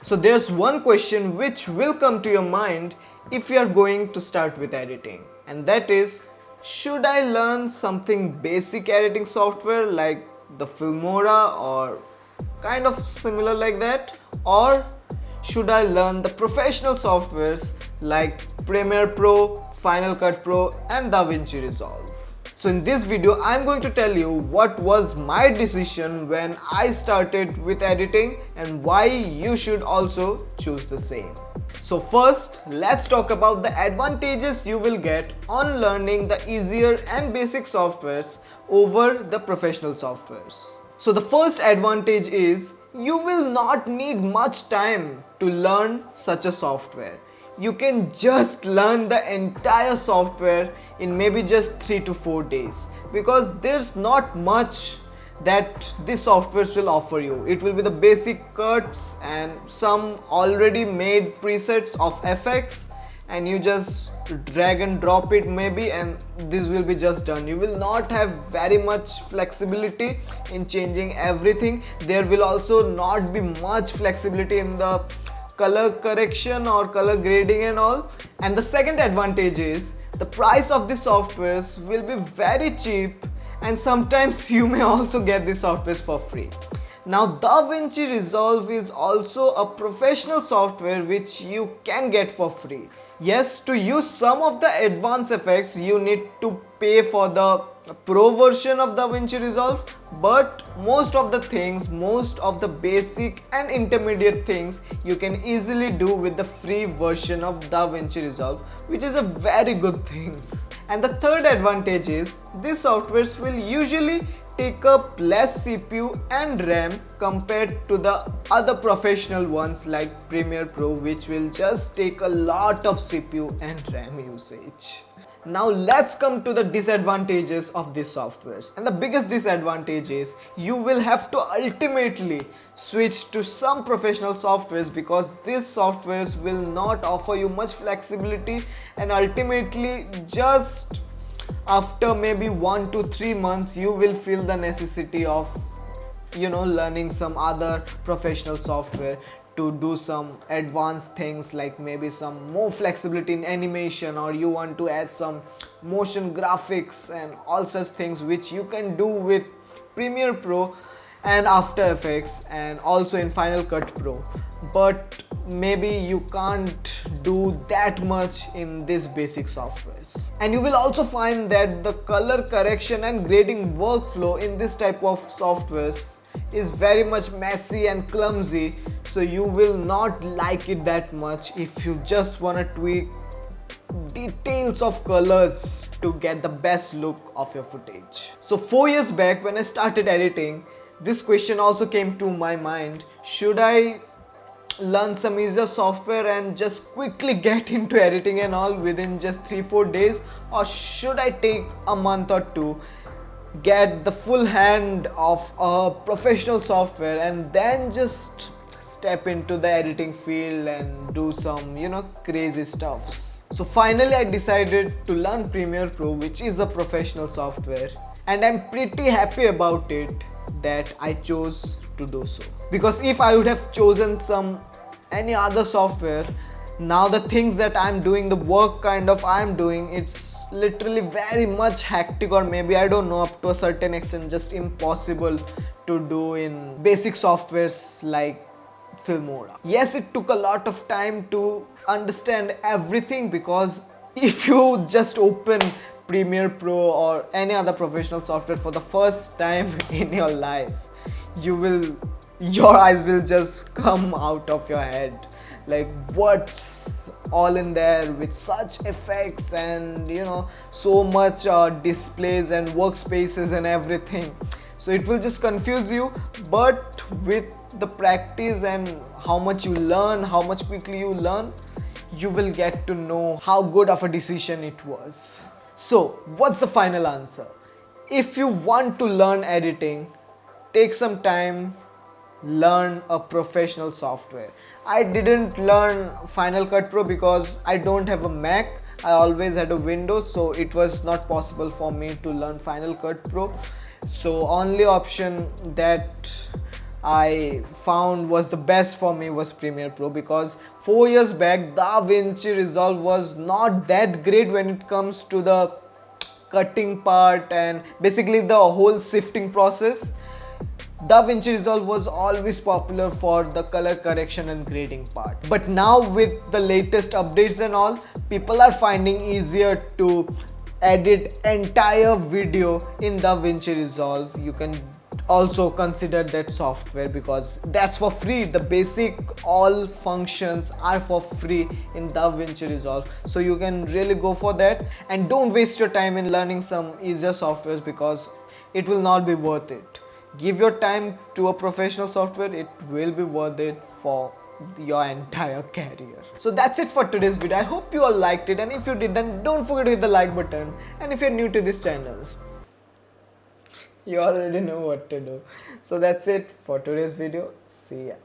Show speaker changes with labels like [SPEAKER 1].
[SPEAKER 1] So there's one question which will come to your mind if you are going to start with editing, and that is, should I learn something basic editing software like the Filmora or kind of similar like that, or should I learn the professional softwares like Premiere Pro, Final Cut Pro and DaVinci Resolve? So in this video, I'm going to tell you what was my decision when I started with editing and why you should also choose the same. So first, let's talk about the advantages you will get on learning the easier and basic softwares over the professional softwares. So the first advantage is you will not need much time to learn such a software. You can just learn the entire software in maybe just 3 to 4 days, because there's not much that this software will offer you. It will be the basic cuts and some already made presets of effects, and you just drag and drop it maybe, and this will be just done. You will not have very much flexibility in changing everything. There will also not be much flexibility in the color correction or color grading and all. And the second advantage is the price of the softwares will be very cheap, and sometimes you may also get the softwares for free. Now DaVinci Resolve is also a professional software which you can get for free. Yes, to use some of the advanced effects you need to pay for the pro version of DaVinci Resolve, but most of the things, most of the basic and intermediate things you can easily do with the free version of DaVinci Resolve, which is a very good thing. And the third advantage is these softwares will usually take up less CPU and RAM compared to the other professional ones like Premiere Pro, which will just take a lot of CPU and RAM usage. Now let's come to the disadvantages of these softwares. And the biggest disadvantage is you will have to ultimately switch to some professional softwares, because these softwares will not offer you much flexibility, and ultimately just after maybe 1 to 3 months you will feel the necessity of learning some other professional software to do some advanced things, like maybe some more flexibility in animation, or you want to add some motion graphics and all such things which you can do with Premiere Pro and After Effects and also in Final Cut Pro, but maybe you can't do that much in these basic softwares. And you will also find that the color correction and grading workflow in this type of softwares is very much messy and clumsy, so you will not like it that much if you just want to tweak details of colors to get the best look of your footage. So 4 years back when I started editing, this question also came to my mind: should I learn some easier software and just quickly get into editing and all within just 3-4 days, or should I take a month or two, get the full hand of a professional software and then just step into the editing field and do some crazy stuffs? So finally I decided to learn Premiere Pro, which is a professional software, and I'm pretty happy about it that I chose to do so. Because if I would have chosen any other software, now the things that I'm doing, the work kind of I'm doing, it's literally very much hectic, or maybe I don't know, up to a certain extent just impossible to do in basic softwares like Filmora. Yes, it took a lot of time to understand everything, because if you just open Premiere Pro or any other professional software for the first time in your life, your eyes will just come out of your head, like what's all in there with such effects and so much displays and workspaces and everything. So it will just confuse you, but with the practice and how much you learn, how much quickly you learn, you will get to know how good of a decision it was. So what's the final answer? If you want to learn editing, take some time, learn a professional software. I didn't learn Final Cut Pro because I don't have a Mac. I always had a Windows, so it was not possible for me to learn Final Cut Pro. So only option that I found was the best for me was Premiere Pro, because 4 years back DaVinci Resolve was not that great when it comes to the cutting part and basically the whole sifting process. DaVinci Resolve was always popular for the color correction and grading part. But now with the latest updates and all, people are finding easier to edit entire video in DaVinci Resolve. You can also consider that software because that's for free. The basic all functions are for free in DaVinci Resolve, so you can really go for that. And don't waste your time in learning some easier softwares because it will not be worth it. Give your time to a professional software, it will be worth it for your entire career. So that's it for today's video. I hope you all liked it, and if you did, then don't forget to hit the like button. And if you're new to this channel, you already know what to do. So that's it for today's video. See ya.